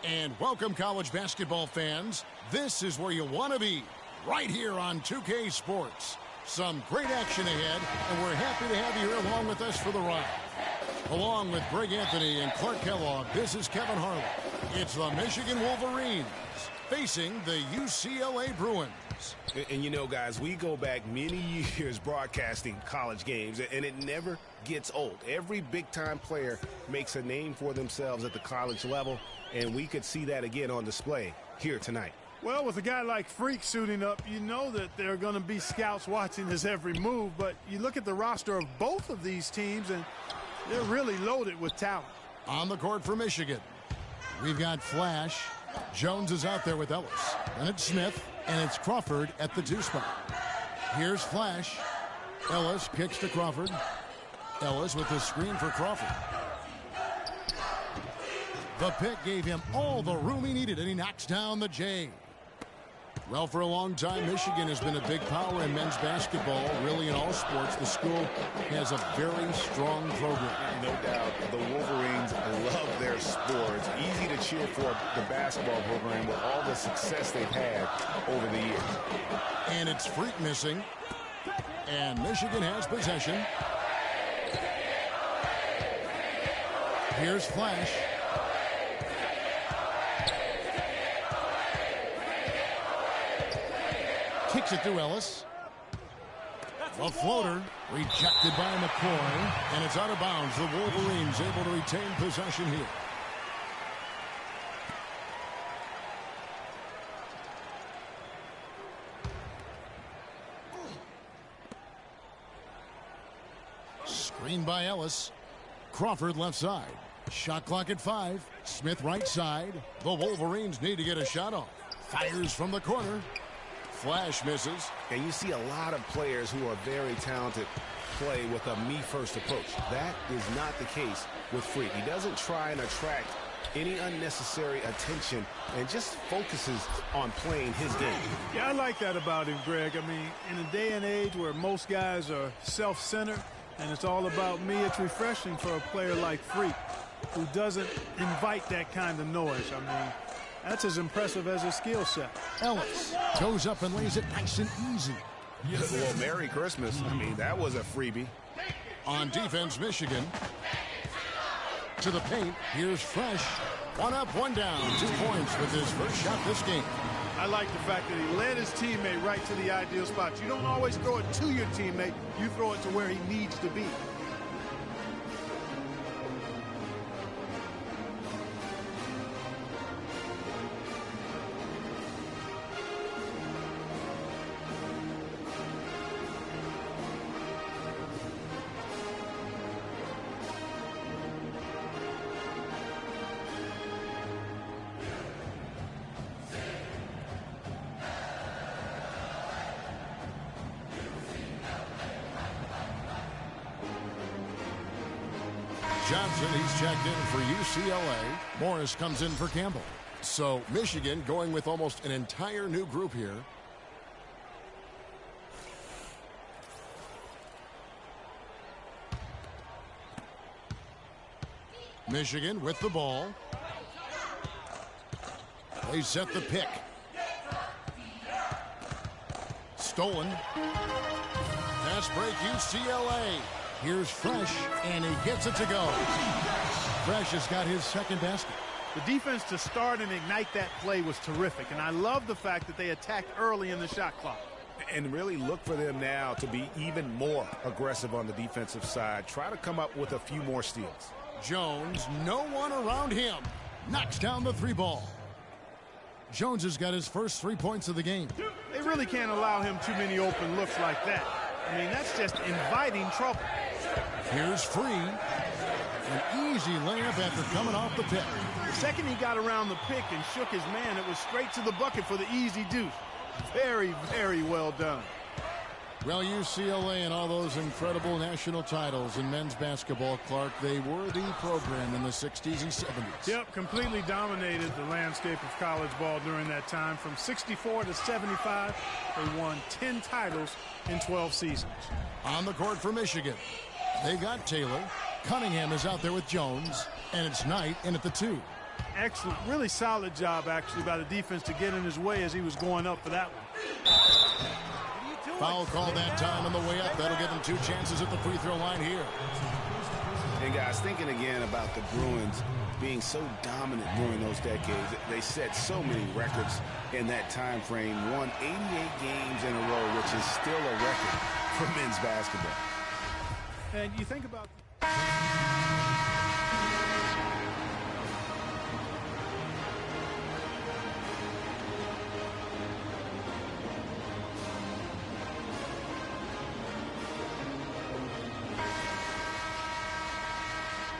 And welcome, college basketball fans. This is where you want to be, right here on 2K Sports. Some great action ahead, and we're happy to have you here along with us for the ride. Along with Greg Anthony and Clark Kellogg, this is Kevin Harlan. It's the Michigan Wolverines facing the UCLA Bruins. And you know, guys, we go back many years broadcasting college games, and it never gets old. Every big-time player makes a name for themselves at the college level, and we could see that again on display here tonight. Well, with a guy like Freak suiting up, you know that there are going to be scouts watching his every move, but you look at the roster of both of these teams, and they're really loaded with talent. On the court for Michigan, we've got Flash. Jones is out there with Ellis. Then it's Smith, and it's Crawford at the 2 spot. Here's Flash. Ellis kicks to Crawford. Ellis with the screen for Crawford. The pick gave him all the room he needed, and he knocks down the J. Well, for a long time, Michigan has been a big power in men's basketball. Really, in all sports, the school has a very strong program. No doubt, the Wolverines love their sports. Easy to cheer for the basketball program with all the success they've had over the years. And it's Freak missing. And Michigan has possession. Here's Flash. Kicks it to Ellis. A floater rejected by McCoy, and it's out of bounds. The Wolverines able to retain possession here. Screen by Ellis. Crawford left side. Shot clock at 5. Smith right side. The Wolverines need to get a shot off. Fires from the corner. Flash misses. And you see a lot of players who are very talented play with a me-first approach. That is not the case with Freak. He doesn't try and attract any unnecessary attention and just focuses on playing his game. Yeah, I like that about him, Greg. I mean, in a day and age where most guys are self-centered and it's all about me, it's refreshing for a player like Freak who doesn't invite that kind of noise. I mean, that's as impressive as his skill set. Ellis goes up and lays it nice and easy. Well, Merry Christmas. I mean, that was a freebie. On defense, Michigan. To the paint. Here's Fresh. 1 up, 1 down. 2 points with his first shot this game. I like the fact that he led his teammate right to the ideal spot. You don't always throw it to your teammate. You throw it to where he needs to be. Johnson, he's checked in for UCLA. Morris comes in for Campbell. So Michigan going with almost an entire new group here. Michigan with the ball. They set the pick. Stolen. Pass break UCLA. Here's Fresh, and he gets it to go. Fresh has got his second basket. The defense to start and ignite that play was terrific, and I love the fact that they attacked early in the shot clock. And really look for them now to be even more aggressive on the defensive side. Try to come up with a few more steals. Jones, no one around him. Knocks down the 3 ball. Jones has got his first 3 points of the game. They really can't allow him too many open looks like that. I mean, that's just inviting trouble. Here's Free. An easy layup after coming off the pick. The second he got around the pick and shook his man, it was straight to the bucket for the easy deuce. Very, very well done. Well, UCLA and all those incredible national titles in men's basketball, Clark, they were the program in the 60s and 70s. Yep, completely dominated the landscape of college ball during that time. From 64 to 75, they won 10 titles in 12 seasons. On the court for Michigan, they got Taylor. Cunningham is out there with Jones, and it's Knight in at the 2. Excellent, really solid job, actually, by the defense to get in his way as he was going up for that one. Foul call that time on the way up. That'll give them 2 chances at the free throw line here. And guys, thinking again about the Bruins being so dominant during those decades, they set so many records in that time frame, won 88 games in a row, which is still a record for men's basketball. And you think about...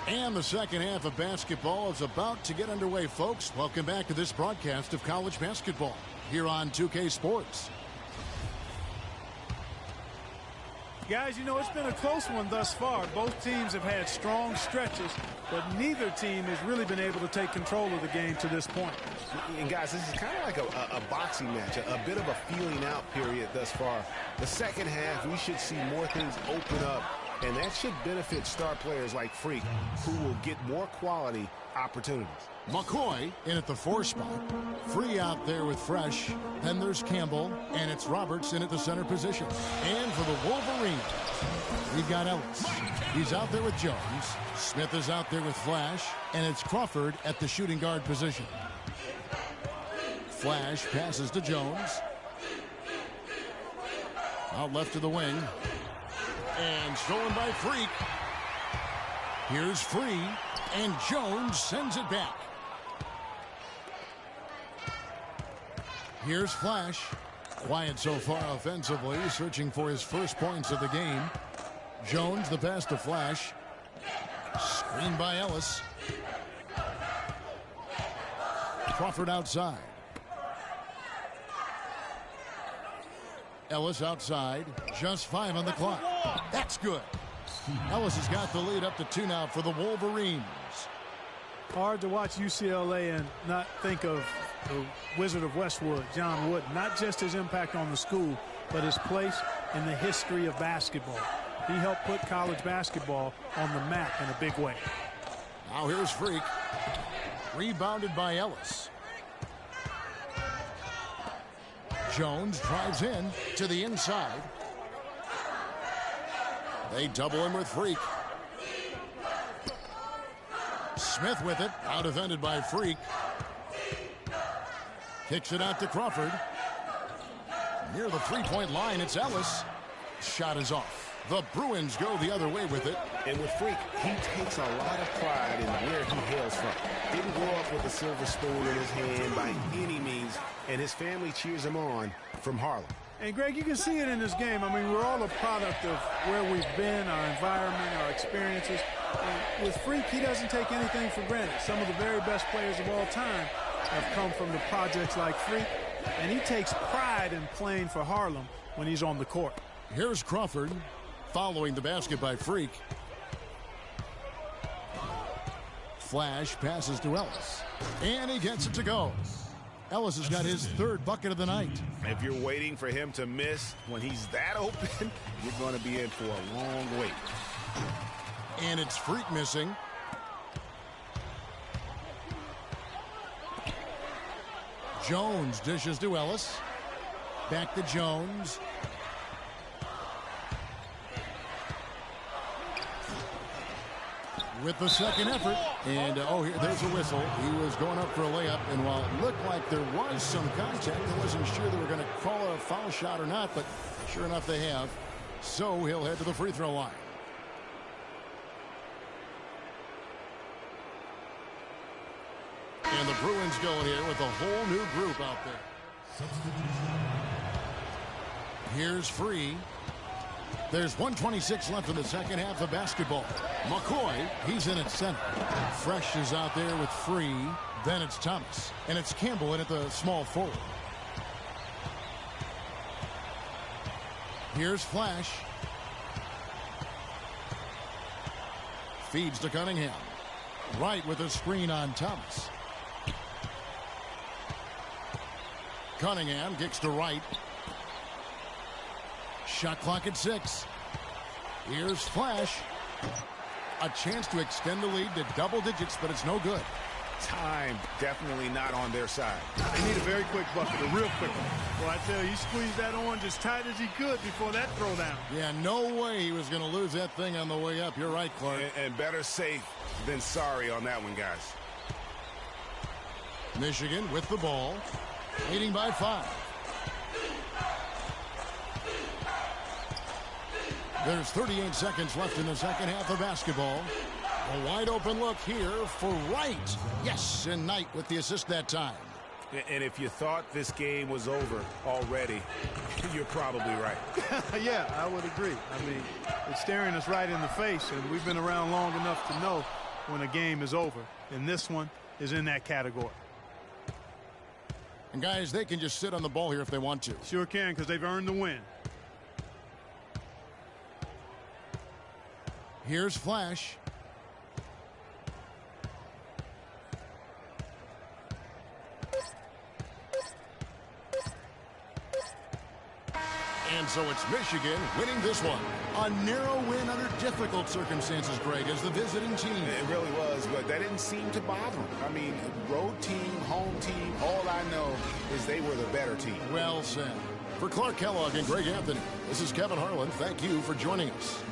And the second half of basketball is about to get underway, folks. Welcome back to this broadcast of college basketball here on 2K Sports. Guys, you know, it's been a close one thus far. Both teams have had strong stretches, but neither team has really been able to take control of the game to this point. And guys, this is kind of like a boxing match, a bit of a feeling out period thus far. The second half, we should see more things open up, and that should benefit star players like Freak, who will get more quality opportunities. McCoy in at the 4 spot. Free out there with Fresh. Then there's Campbell, and it's Roberts in at the center position. And for the Wolverines, we've got Ellis. He's out there with Jones. Smith is out there with Flash, and it's Crawford at the shooting guard position. Flash passes to Jones. Out left to the wing. And stolen by Freak. Here's Free, and Jones sends it back. Here's Flash. Quiet so far offensively, searching for his first points of the game. Jones, the pass to Flash. Screened by Ellis. Crawford outside. Ellis outside. Just 5 on the clock. That's good. Ellis has got the lead up to 2 now for the Wolverines. Hard to watch UCLA and not think of the Wizard of Westwood, John Wooden. Not just his impact on the school, but his place in the history of basketball. He helped put college basketball on the map in a big way. Now here's Freak. Rebounded by Ellis. Jones drives in to the inside. They double him with Freak. Smith with it, out defended by Freak. Kicks it out to Crawford. Near the three-point line, it's Ellis. Shot is off. The Bruins go the other way with it. And with Freak, he takes a lot of pride in where he hails from. Didn't grow up with a silver spoon in his hand by any means, and his family cheers him on from Harlem. And, Greg, you can see it in this game. I mean, we're all a product of where we've been, our environment, our experiences. And with Freak, he doesn't take anything for granted. Some of the very best players of all time have come from the projects like Freak, and he takes pride in playing for Harlem when he's on the court. Here's Crawford following the basket by Freak. Flash passes to Ellis, and he gets it to go. Ellis has got his 3rd bucket of the night. If you're waiting for him to miss when he's that open, you're going to be in for a long wait. And it's Freak missing. Jones dishes to Ellis. Back to Jones. With the second effort, and there's a whistle. He was going up for a layup, and while it looked like there was some contact, I wasn't sure they were going to call a foul shot or not, but sure enough they have. So he'll head to the free throw line. And the Bruins going here with a whole new group out there. Here's Free. There's 1:26 left in the second half of basketball. McCoy, he's in at center. Fresh is out there with Free. Then it's Thomas. And it's Campbell in at the small forward. Here's Flash. Feeds to Cunningham. Wright with a screen on Thomas. Cunningham kicks to Wright. Shot clock at 6. Here's Flash. A chance to extend the lead to double digits, but it's no good. Time definitely not on their side. They need a very quick bucket, a real quick one. Well, I tell you, he squeezed that orange as tight as he could before that throwdown. Yeah, no way he was going to lose that thing on the way up. You're right, Clark. And better safe than sorry on that one, guys. Michigan with the ball, leading by 5. There's 38 seconds left in the second half of basketball. A wide open look here for Wright. Yes, and Knight with the assist that time. And if you thought this game was over already, you're probably right. Yeah, I would agree. I mean, it's staring us right in the face, and we've been around long enough to know when a game is over. And this one is in that category. And guys, they can just sit on the ball here if they want to. Sure can, because they've earned the win. Here's Flash. And so it's Michigan winning this one. A narrow win under difficult circumstances, Greg, as the visiting team. It really was, but that didn't seem to bother them. I mean, road team, home team, all I know is they were the better team. Well said. For Clark Kellogg and Greg Anthony, this is Kevin Harlan. Thank you for joining us.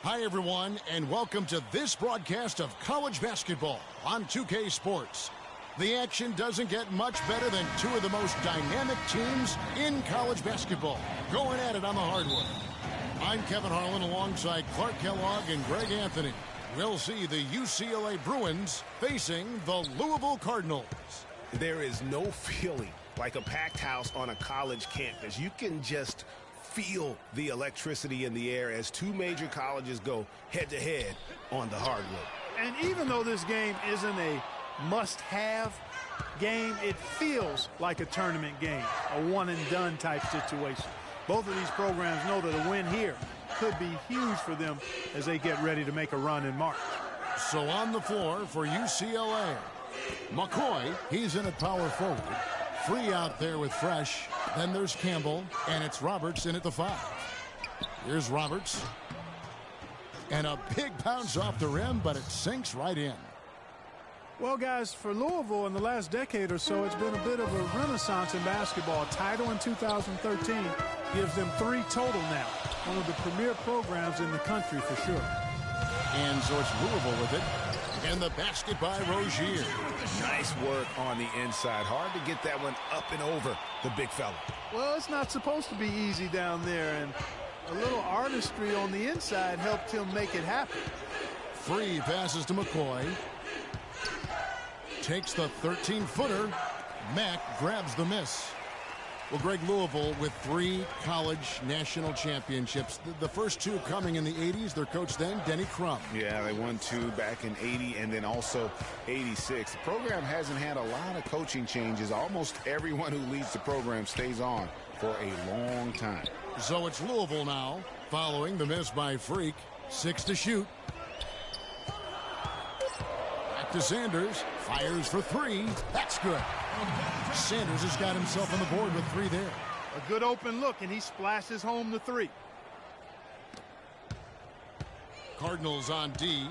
Hi, everyone, and welcome to this broadcast of college basketball on 2K Sports. The action doesn't get much better than two of the most dynamic teams in college basketball going at it on the hardwood. I'm Kevin Harlan alongside Clark Kellogg and Greg Anthony. We'll see the UCLA Bruins facing the Louisville Cardinals. There is no feeling like a packed house on a college campus. You can just feel the electricity in the air as two major colleges go head-to-head on the hardwood. And even though this game isn't a must-have game, it feels like a tournament game, a one-and-done type situation. Both of these programs know that a win here could be huge for them as they get ready to make a run in March. So on the floor for UCLA, McCoy, he's in at power forward. Free out there with Fresh. Then there's Campbell, and it's Roberts in at the 5. Here's Roberts. And a big bounce off the rim, but it sinks right in. Well, guys, for Louisville in the last decade or so, it's been a bit of a renaissance in basketball. A title in 2013 gives them 3 total now. One of the premier programs in the country for sure. And so it's Louisville with it. And the basket by Rozier. Nice work on the inside. Hard to get that one up and over the big fella. Well, it's not supposed to be easy down there, and a little artistry on the inside helped him make it happen. Free passes to McCoy. Takes the 13-footer. Mack grabs the miss. Well, Greg, Louisville with 3 college national championships. The first 2 coming in the 80s. Their coach then, Denny Crum. Yeah, they won 2 back in 80 and then also 86. The program hasn't had a lot of coaching changes. Almost everyone who leads the program stays on for a long time. So it's Louisville now, following the miss by Freak. 6 to shoot. Back to Sanders. Fires for 3. That's good. Sanders has got himself on the board with 3 there. A good open look, and he splashes home the 3. Cardinals on D.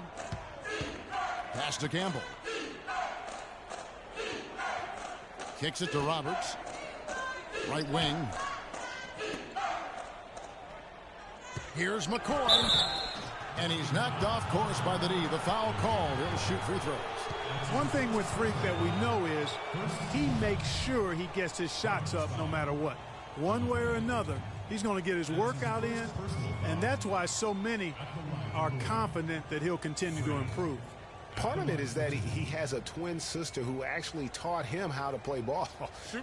Pass to Campbell. Kicks it to Roberts. Right wing. Here's McCoy. And he's knocked off course by the D. The foul called. He'll shoot free throws. One thing with Freak that we know is he makes sure he gets his shots up no matter what. One way or another, he's going to get his workout in, and that's why so many are confident that he'll continue to improve. Part of it is that he has a twin sister who actually taught him how to play ball.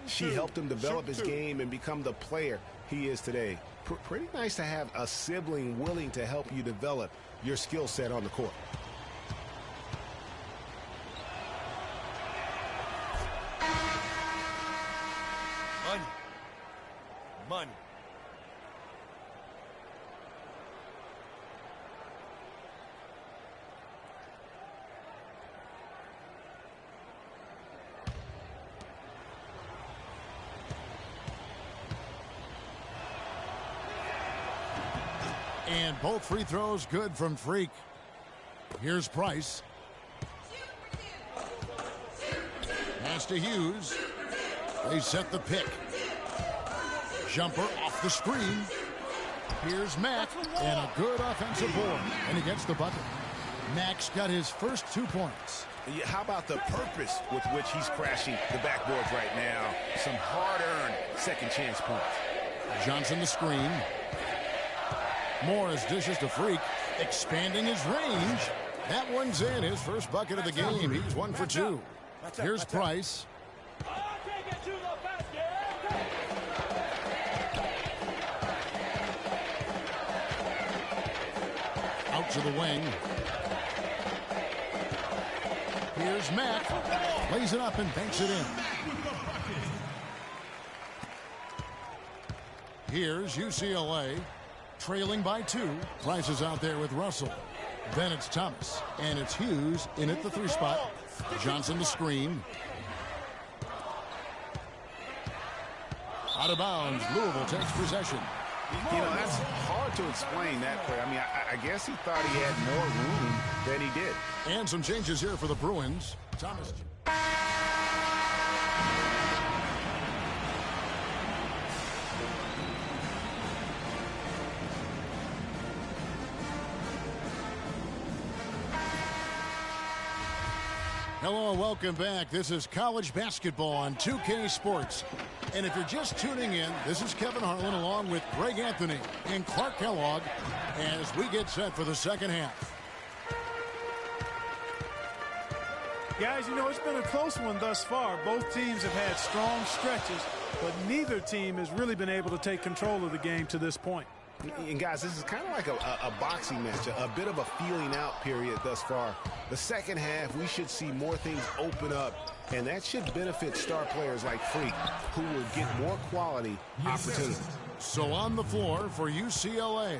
She helped him develop his game and become the player he is today. Pretty nice to have a sibling willing to help you develop your skill set on the court. Money. And both free throws good from Freak. Here's Price. Pass to Hughes. They set the pick. Jumper off the screen. Here's Mack, and a good offensive board, and he gets the bucket. Mack's got his first 2 points. Yeah, how about the purpose with which he's crashing the backboards right now? Some hard-earned second chance points. Johnson the screen. Morris dishes to Freak, expanding his range. That one's in. His first bucket of the game. He's 1 for 2. Here's Price. Out to the wing. Here's Mack. Plays it up and banks it in. Here's UCLA. Trailing by 2. Price is out there with Russell. Then it's Thomas. And it's Hughes in at the 3 spot. Johnson the screen. Out of bounds. Louisville takes possession. You know, that's hard to explain that play. I mean, I guess he thought he had more room than he did. And some changes here for the Bruins. Thomas. Hello and welcome back. This is college basketball on 2K Sports. And if you're just tuning in, this is Kevin Harlan along with Greg Anthony and Clark Kellogg as we get set for the second half. Guys, you know, it's been a close one thus far. Both teams have had strong stretches, but neither team has really been able to take control of the game to this point. And guys, this is kind of like a boxing match, a bit of a feeling out period thus far. The second half, we should see more things open up, and that should benefit star players like Freak, who will get more quality opportunities. So on the floor for UCLA,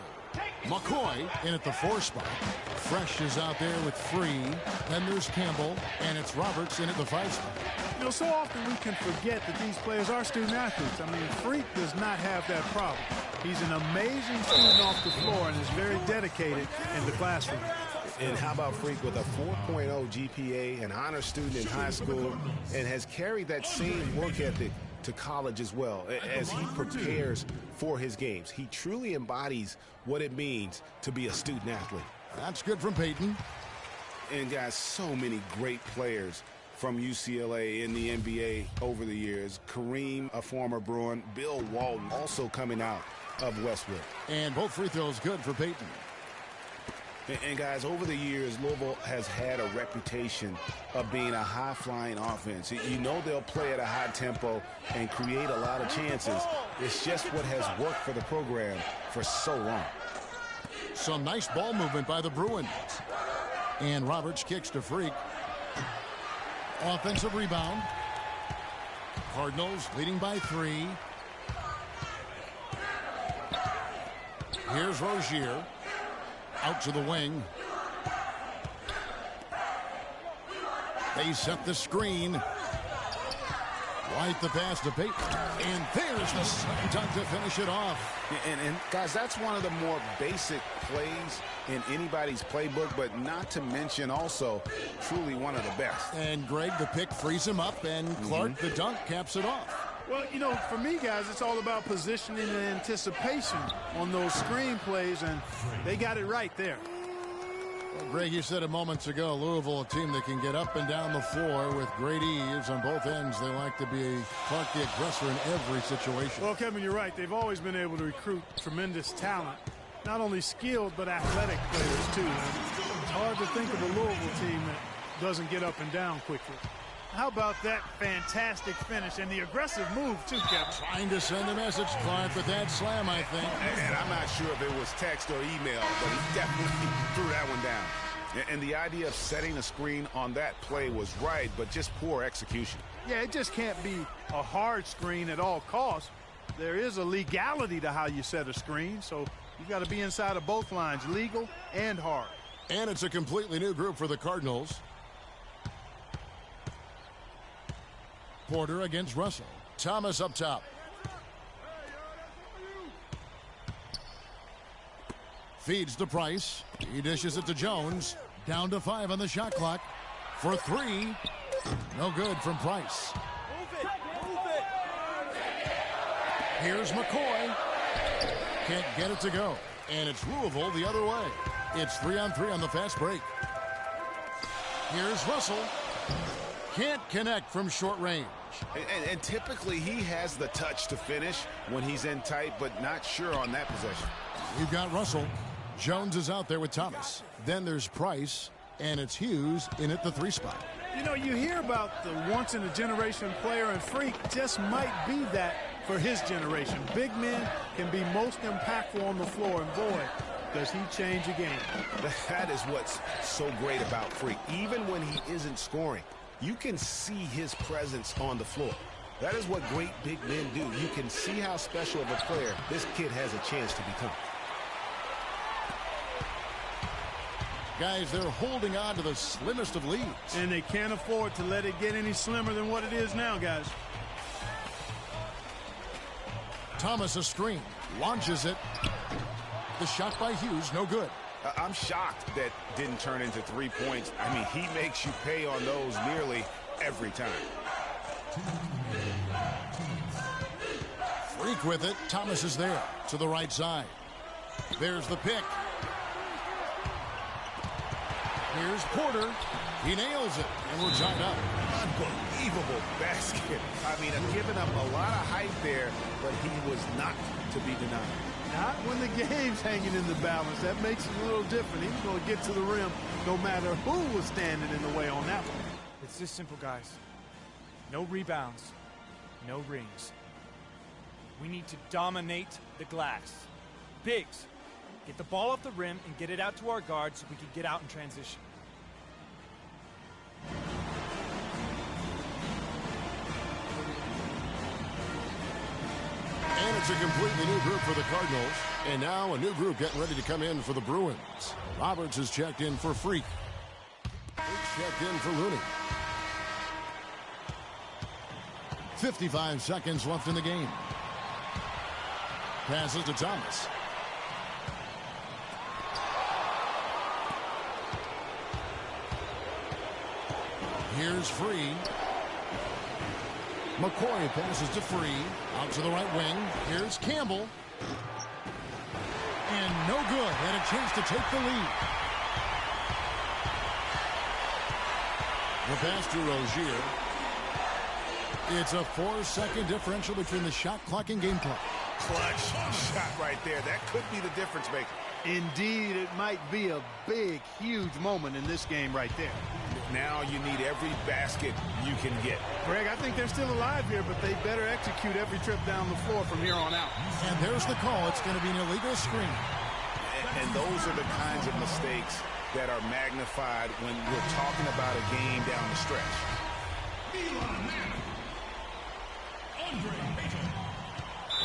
McCoy in at the 4 spot. Fresh is out there with Free. Then there's Campbell, and it's Roberts in at the 5 spot. You know, so often we can forget that these players are student athletes. I mean, Freak does not have that problem. He's an amazing student off the floor and is very dedicated in the classroom. And how about Freak with a 4.0 GPA, an honor student in high school, and has carried that same work ethic to college as well as he prepares for his games. He truly embodies what it means to be a student athlete. That's good from Peyton. And guys, so many great players from UCLA in the NBA over the years. Kareem, a former Bruin, Bill Walton also coming out of Westwood. And both free throws good for Peyton. And guys, over the years, Louisville has had a reputation of being a high-flying offense. You know they'll play at a high tempo and create a lot of chances. It's just what has worked for the program for so long. Some nice ball movement by the Bruins. And Roberts kicks to Freak. Offensive rebound. Cardinals leading by 3. Here's Rozier. Out to the wing. They set the screen. Right the pass to Peyton. And there's the slam dunk to finish it off. And guys, that's one of the more basic plays in anybody's playbook, but not to mention also truly one of the best. And Greg, the pick frees him up, and Clark, the dunk, caps it off. Well, you know, for me, guys, it's all about positioning and anticipation on those screen plays, and they got it right there. Well, Greg, you said it moments ago, Louisville, a team that can get up and down the floor with great ease on both ends. They like to be Clark the aggressor in every situation. Well, Kevin, you're right. They've always been able to recruit tremendous talent, not only skilled but athletic players, too. And it's hard to think of a Louisville team that doesn't get up and down quickly. How about that fantastic finish and the aggressive move, too, Kevin? Trying to send a message, Clark, with that slam, I think. And I'm not sure if it was text or email, but he definitely threw that one down. And the idea of setting a screen on that play was right, but just poor execution. Yeah, it just can't be a hard screen at all costs. There is a legality to how you set a screen, so you've got to be inside of both lines, legal and hard. And it's a completely new group for the Cardinals. Porter against Russell. Thomas up top. Feeds to Price. He dishes it to Jones. Down to 5 on the shot clock. For 3. No good from Price. Move it. Here's McCoy. Can't get it to go. And it's Louisville the other way. It's 3-on-3 on the fast break. Here's Russell. Can't connect from short range. And typically he has the touch to finish when he's in tight, but not sure on that possession. You've got Russell. Jones is out there with Thomas. Then there's Price, and it's Hughes in at the 3 spot. You know, you hear about the once-in-a-generation player, and Freak just might be that for his generation. Big men can be most impactful on the floor, and boy, does he change a game. That is what's so great about Freak. Even when he isn't scoring, you can see his presence on the floor. That is what great big men do. You can see how special of a player this kid has a chance to become. Guys, they're holding on to the slimmest of leads. And they can't afford to let it get any slimmer than what it is now, guys. Thomas a screen. Launches it. The shot by Hughes, no good. I'm shocked that didn't turn into 3 points. I mean, he makes you pay on those nearly every time. Freak with it. Thomas is there to the right side. There's the pick. Here's Porter. He nails it, and we're tied up. Unbelievable basket. I mean, I've given up a lot of height there, but he was not to be denied. Not when the game's hanging in the balance. That makes it a little different. He's going to get to the rim no matter who was standing in the way on that one. It's this simple, guys. No rebounds, no rings. We need to dominate the glass. Biggs, get the ball off the rim and get it out to our guards so we can get out in transition. And it's a completely new group for the Cardinals. And now a new group getting ready to come in for the Bruins. Roberts is checked in for Freak. Checked in for Looney. 55 seconds left in the game. Passes to Thomas. Here's Free. McCoy passes to Free. Out to the right wing. Here's Campbell. And no good. Had a chance to take the lead. The pass to Rozier. It's a 4-second differential between the shot clock and game clock. Clutch shot right there. That could be the difference maker. Indeed, it might be a big, huge moment in this game right there. Now you need every basket you can get. Greg, I think they're still alive here, but they better execute every trip down the floor from here on out. And there's the call. It's going to be an illegal screen. And those are the kinds of mistakes that are magnified when we're talking about a game down the stretch.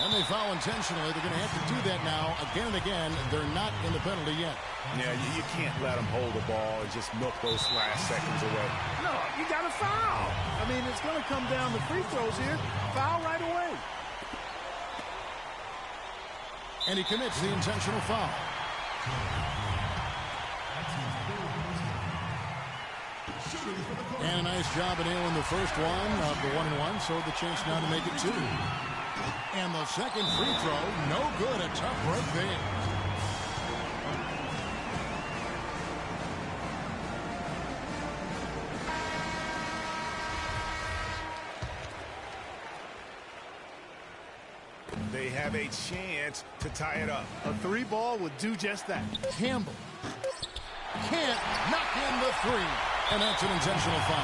And they foul intentionally. They're going to have to do that now again and again. They're not in the penalty yet. Yeah, you can't let them hold the ball and just milk those last seconds away. No, you got to foul. I mean, it's going to come down to free throws here. Foul right away. And he commits the intentional foul. And a nice job of nailing the first one of the 1-and-1, so the chance now to make it 2. And the second free throw, no good. A tough break there. They have a chance to tie it up. A 3-ball would do just that. Campbell can't knock in the 3. And that's an intentional foul.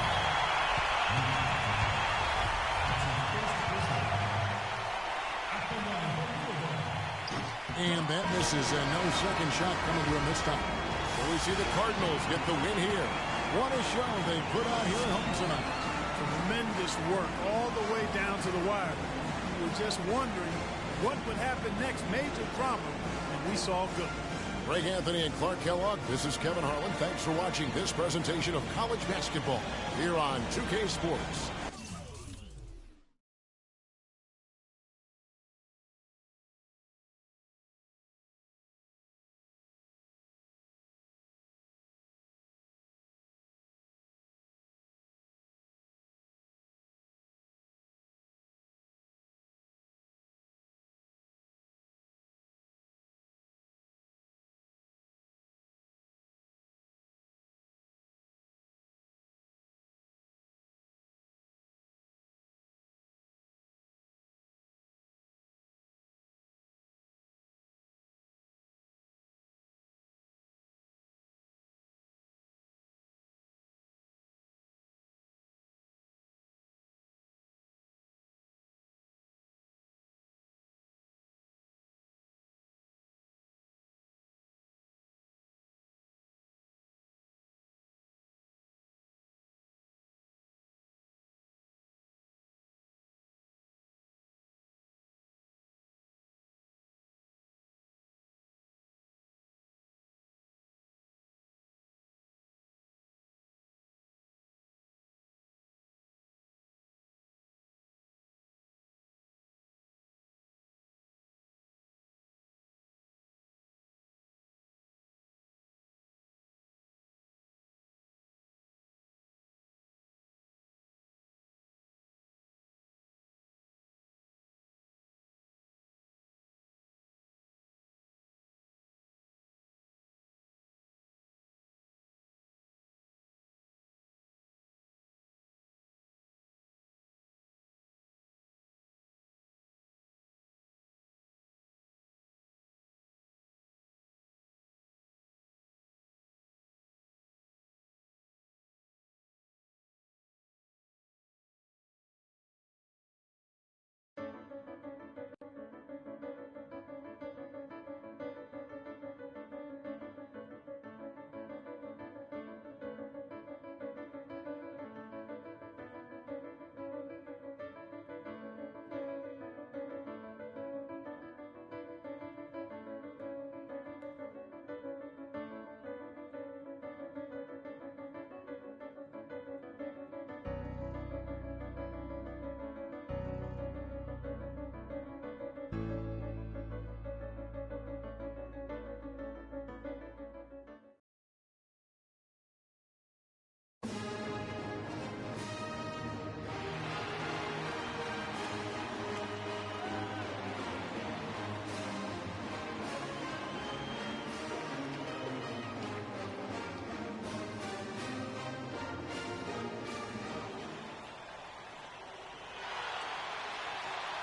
And that misses, and no second shot coming to him this time. So we see the Cardinals get the win here. What a show they put on here at home tonight. Tremendous work all the way down to the wire. We were just wondering what would happen next. Major drama, and we saw good. Greg Anthony and Clark Kellogg, this is Kevin Harlan. Thanks for watching this presentation of college basketball here on 2K Sports.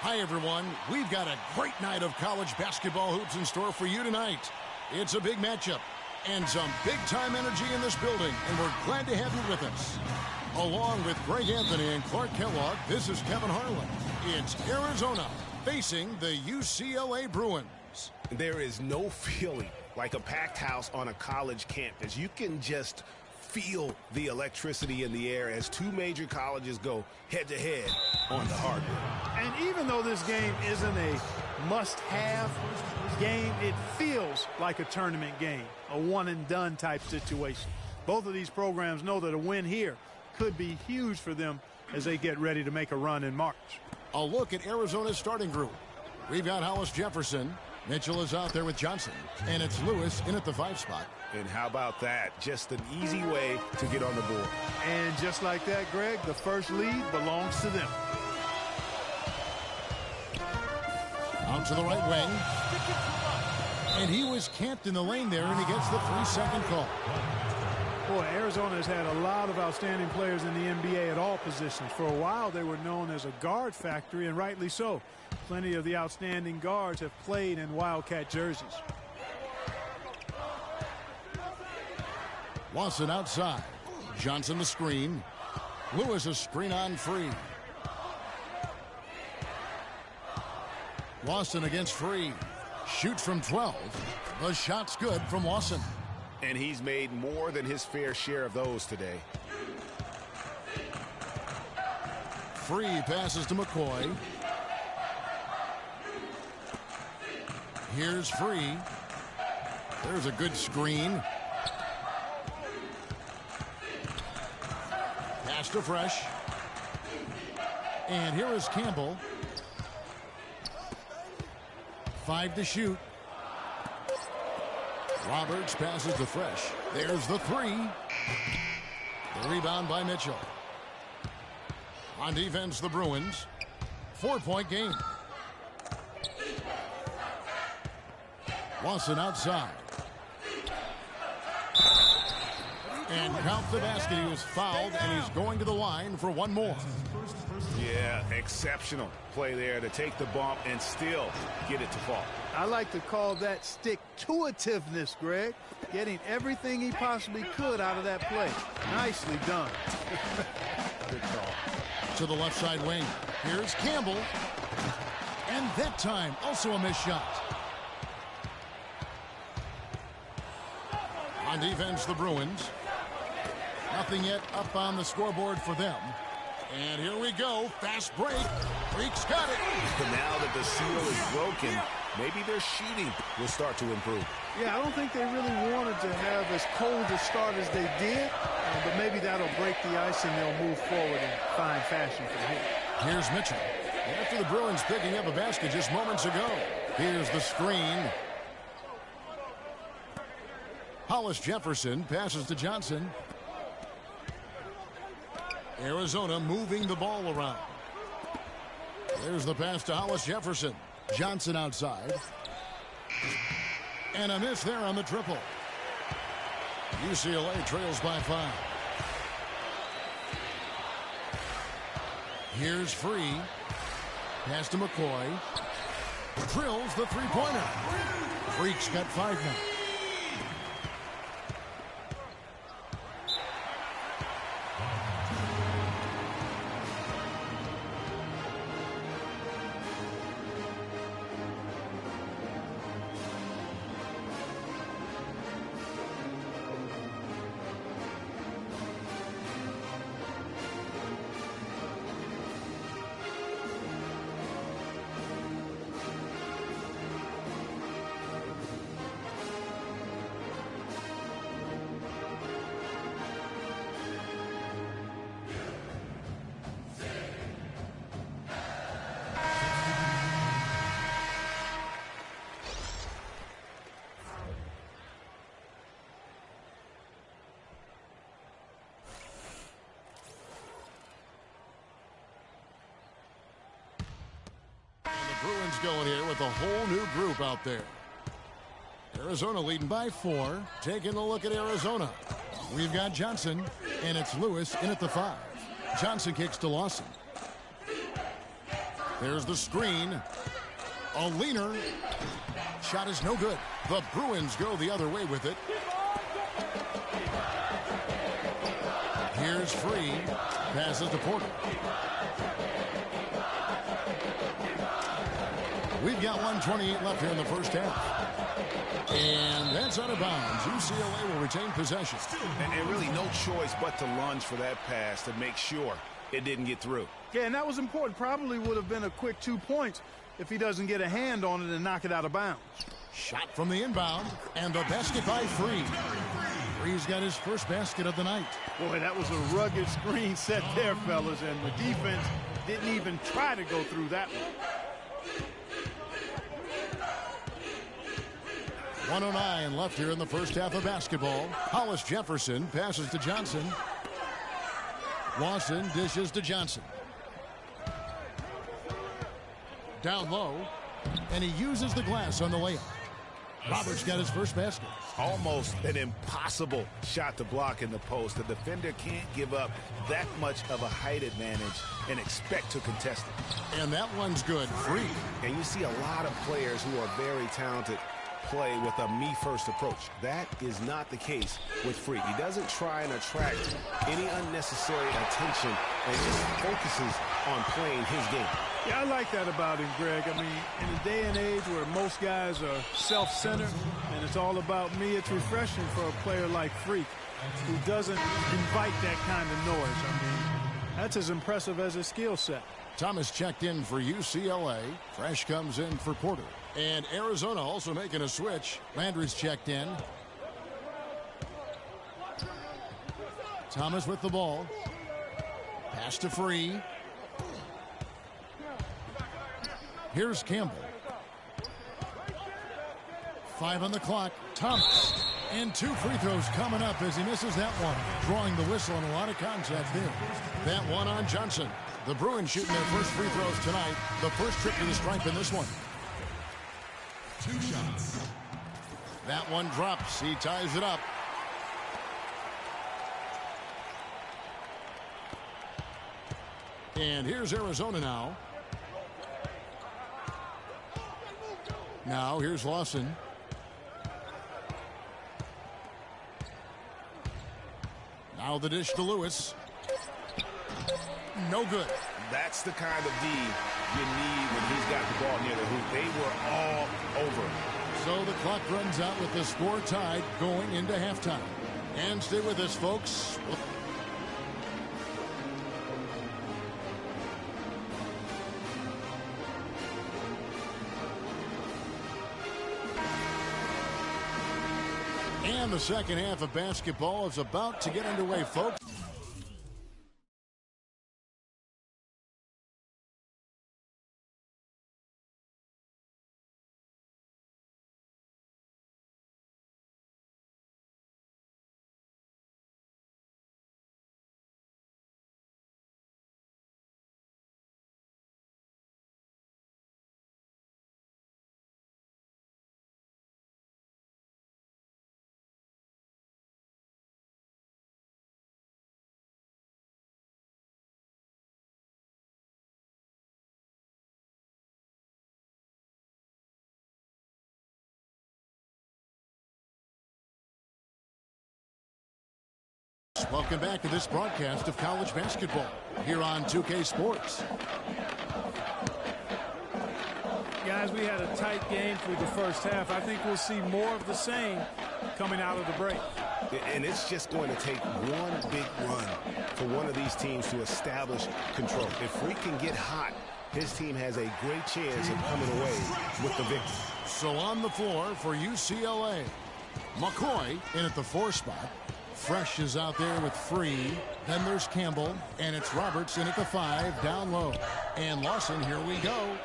Hi, everyone. We've got a great night of college basketball hoops in store for you tonight. It's a big matchup and some big-time energy in this building, and we're glad to have you with us. Along with Greg Anthony and Clark Kellogg, this is Kevin Harlan. It's Arizona facing the UCLA Bruins. There is no feeling like a packed house on a college campus. You can just feel the electricity in the air as two major colleges go head-to-head on the hardwood. And even though this game isn't a must-have game, it feels like a tournament game, a one-and-done type situation. Both of these programs know that a win here could be huge for them as they get ready to make a run in March. A look at Arizona's starting group. We've got Hollis Jefferson. Mitchell is out there with Johnson. And it's Lewis in at the 5 spot. And how about that? Just an easy way to get on the board. And just like that, Greg, the first lead belongs to them. Out to the right wing. And he was camped in the lane there, and he gets the 3-second call. Boy, Arizona has had a lot of outstanding players in the NBA at all positions. For a while, they were known as a guard factory, and rightly so. Plenty of the outstanding guards have played in Wildcat jerseys. Lawson outside. Johnson the screen. Lewis a screen on Free. Lawson against Free. Shoots from 12. The shot's good from Lawson. And he's made more than his fair share of those today. Free passes to McCoy. Here's Free. There's a good screen. Pass to Fresh. And here is Campbell. 5 to shoot. Roberts passes to Fresh. There's the 3. The rebound by Mitchell. On defense, the Bruins. 4-point game. Lawson outside. And count the basket. He was fouled, and he's going to the line for one more. Yeah, exceptional play there to take the bump and still get it to fall. I like to call that stick-to-itiveness, Greg. Getting everything he possibly could out of that play. Nicely done. Good call. To the left side wing. Here's Campbell. And that time, also a missed shot. On defense, the Bruins. Nothing yet up on the scoreboard for them. And here we go. Fast break. Freak's got it. Now that the seal is broken, maybe their shooting will start to improve. Yeah, I don't think they really wanted to have as cold a start as they did, but maybe that'll break the ice and they'll move forward in fine fashion from here. Here's Mitchell. After the Bruins picking up a basket just moments ago. Here's the screen. Hollis Jefferson passes to Johnson. Arizona moving the ball around. There's the pass to Hollis Jefferson. Johnson outside. And a miss there on the triple. UCLA trails by 5. Here's Free. Pass to McCoy. Drills the three-pointer. Freak's got 5 now. Bruins going here with a whole new group out there. Arizona leading by 4. Taking a look at Arizona. We've got Johnson, and it's Lewis in at the 5. Johnson kicks to Lawson. There's the screen. A leaner. Shot is no good. The Bruins go the other way with it. Here's Free. Passes to Porter. We've got 1:28 left here in the first half. And that's out of bounds. UCLA will retain possession. And really no choice but to lunge for that pass to make sure it didn't get through. Yeah, and that was important. Probably would have been a quick 2 points if he doesn't get a hand on it and knock it out of bounds. Shot from the inbound, and the basket by Free. Free's got his first basket of the night. Boy, that was a rugged screen set there, fellas, and the defense didn't even try to go through that one. 1:09 left here in the first half of basketball. Hollis Jefferson passes to Johnson. Lawson dishes to Johnson. Down low, and he uses the glass on the layup. Roberts got his first basket. Almost an impossible shot to block in the post. The defender can't give up that much of a height advantage and expect to contest it. And that one's good. Free. And you see a lot of players who are very talented play with a me-first approach. That is not the case with Free. He doesn't try and attract any unnecessary attention and just focuses on playing his game. Yeah, I like that about him, Greg. I mean, in a day and age where most guys are self-centered and it's all about me, it's refreshing for a player like Freak who doesn't invite that kind of noise. I mean, that's as impressive as his skill set. Thomas checked in for UCLA. Fresh comes in for Porter. And Arizona also making a switch. Landry's checked in. Thomas with the ball. Pass to Free. Here's Campbell. 5 on the clock. Thomas. And 2 free throws coming up as he misses that one. Drawing the whistle and a lot of contact there. That one on Johnson. The Bruins shooting their first free throws tonight. The first trip to the stripe in this one. 2 shots. That one drops. He ties it up. And here's Arizona now. Now here's Lawson. Now the dish to Lewis. No good. That's the kind of D you need when he's got the ball near the hoop. They were all over. So the clock runs out with the score tied going into halftime. And stay with us, folks. And the second half of basketball is about to get underway, folks. Welcome back to this broadcast of college basketball here on 2K Sports. Guys, we had a tight game through the first half. I think we'll see more of the same coming out of the break. And it's just going to take one big run for one of these teams to establish control. If Freak can get hot, his team has a great chance of coming away with the victory. So on the floor for UCLA, McCoy in at the 4 spot. Fresh is out there with Free. Then there's Campbell, and it's Roberts in at the 5 down low. And Lawson, here we go.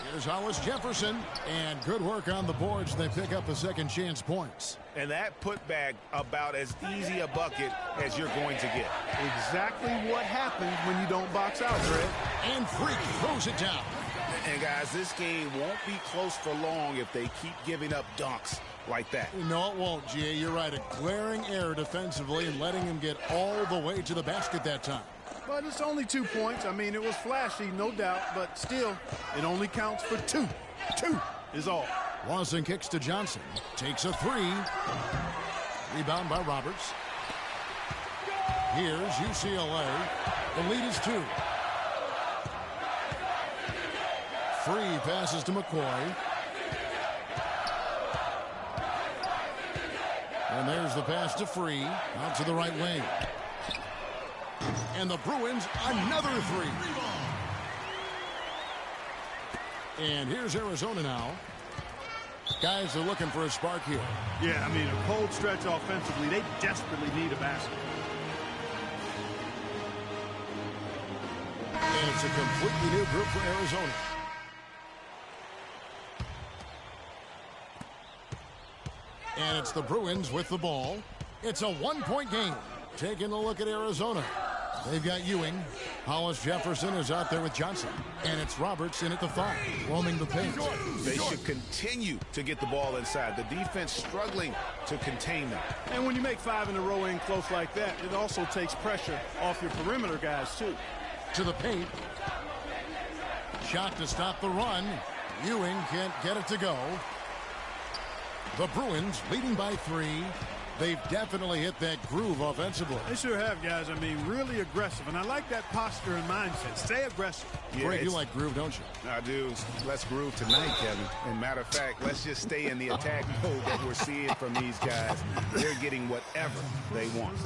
Here's Hollis Jefferson, and good work on the boards. They pick up the second chance points. And that putback about as easy a bucket as you're going to get. Exactly what happens when you don't box out, Fred. And Freak throws it down. And guys, this game won't be close for long if they keep giving up dunks like that. No, it won't, G.A. You're right. A glaring error defensively and letting him get all the way to the basket that time. But it's only 2 points. I mean, it was flashy, no doubt, but still, it only counts for 2. 2 is all. Lawson kicks to Johnson. Takes a three. Rebound by Roberts. Here's UCLA. The lead is 2. Free passes to McCoy. And there's the pass to Free. Out to the right wing. And the Bruins, another three. And here's Arizona now. Guys are looking for a spark here. Yeah, I mean, a cold stretch offensively. They desperately need a basket. And it's a completely new group for Arizona. And it's the Bruins with the ball. It's a one-point game. Taking a look at Arizona. They've got Ewing. Hollis Jefferson is out there with Johnson. And it's Roberts in at the 5, roaming the paint. They should continue to get the ball inside. The defense struggling to contain them. And when you make 5 in a row in close like that, it also takes pressure off your perimeter guys, too. To the paint. Shot to stop the run. Ewing can't get it to go. The Bruins leading by 3. They've definitely hit that groove offensively. They sure have, guys. I mean, really aggressive. And I like that posture and mindset. Stay aggressive. Yeah, Greg, you like groove, don't you? I do. Let's groove tonight, Kevin. And matter of fact, let's just stay in the attack mode that we're seeing from these guys. They're getting whatever they want.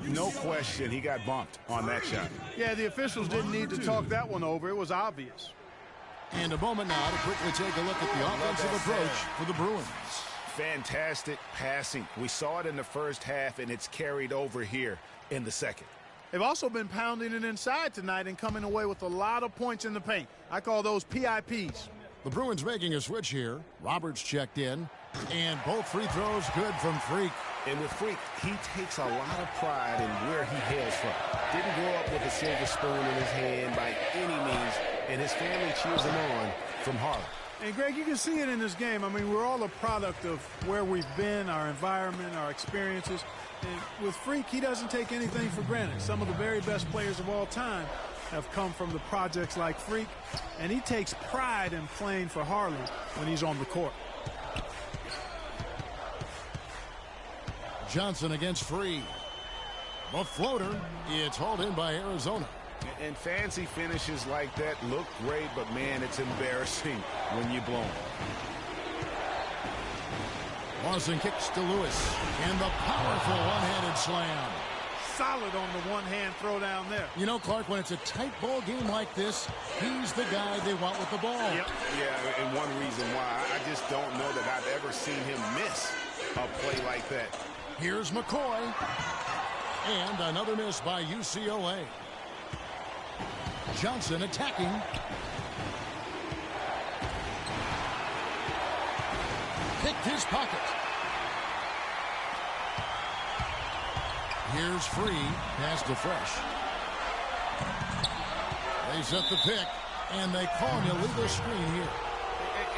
No question, he got bumped on that shot. Yeah, the officials didn't need to talk that one over. It was obvious. And a moment now to quickly take a look at the offensive approach for the Bruins. Fantastic passing. We saw it in the first half, and it's carried over here in the second. They've also been pounding it inside tonight and coming away with a lot of points in the paint. I call those PIPs. The Bruins making a switch here. Roberts checked in, and both free throws good from Freak. And with Freak, he takes a lot of pride in where he hails from. Didn't grow up with a silver spoon in his hand by any means, and his family cheers him on from Harlem. And, Greg, you can see it in this game. I mean, we're all a product of where we've been, our environment, our experiences. And with Freak, he doesn't take anything for granted. Some of the very best players of all time have come from the projects like Freak, and he takes pride in playing for Harlem when he's on the court. Johnson against Free. The floater, it's hauled in by Arizona. And fancy finishes like that look great, but, man, it's embarrassing when you blow them. Lawson kicks to Lewis. And the powerful one-handed slam. Solid on the one-hand throw down there. You know, Clark, when it's a tight ball game like this, he's the guy they want with the ball. Yep. Yeah, and one reason why, I just don't know that I've ever seen him miss a play like that. Here's McCoy. And another miss by UCLA. Johnson attacking. Picked his pocket. Here's Free. Pass to Fresh. They set the pick, and they call an illegal screen here.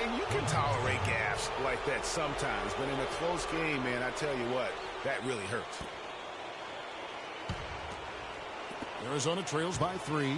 And you can tolerate gaffes like that sometimes, but in a close game, man, I tell you what, that really hurts. Arizona trails by 3.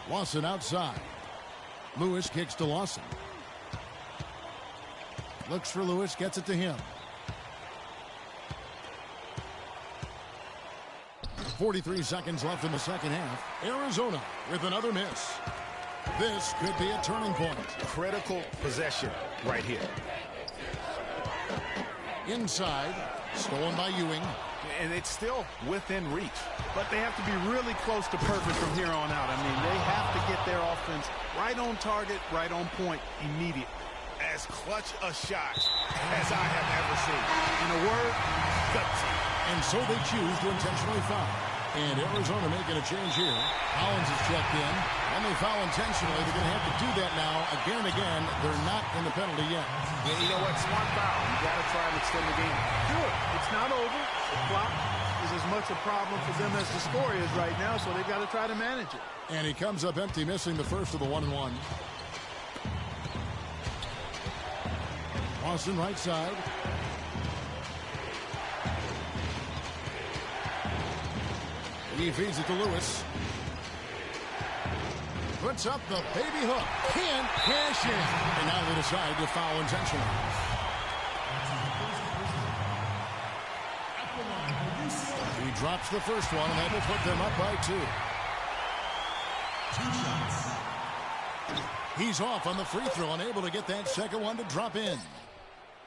Lawson outside. Lewis kicks to Lawson. Looks for Lewis, gets it to him. 43 seconds left in the second half. Arizona with another miss. This could be a turning point. Critical possession right here. Inside, stolen by Ewing. And it's still within reach. But they have to be really close to perfect from here on out. I mean, they have to get their offense right on target, right on point, immediately. As clutch a shot as I have ever seen. In a word, gutsy. And so they choose to intentionally foul. And Arizona making a change here. Collins is checked in. And they foul intentionally. They're going to have to do that now again and again. They're not in the penalty yet. And you know what? Smart foul. You got to try and extend the game. Sure. It's not over. The clock is as much a problem for them as the score is right now, so they've got to try to manage it. And he comes up empty, missing the first of the 1-and-1. Austin right side. He feeds it to Lewis. Puts up the baby hook. Can't cash in. And now they decide to foul intentionally. He drops the first one, and that will put them up by 2. He's off on the free throw, unable to get that second one to drop in.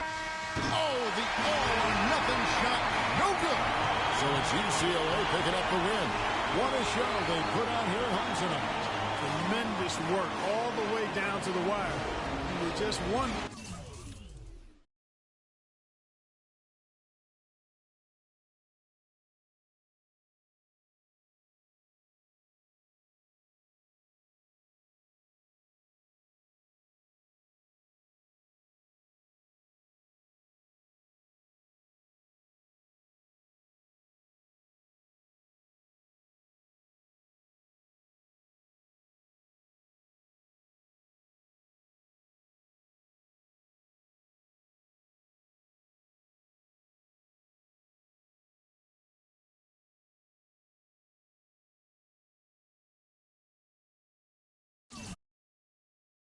Oh, the all-or-nothing shot. No good. So it's UCLA picking up the win. What a show they put on here at home tonight. Tremendous work all the way down to the wire. With just one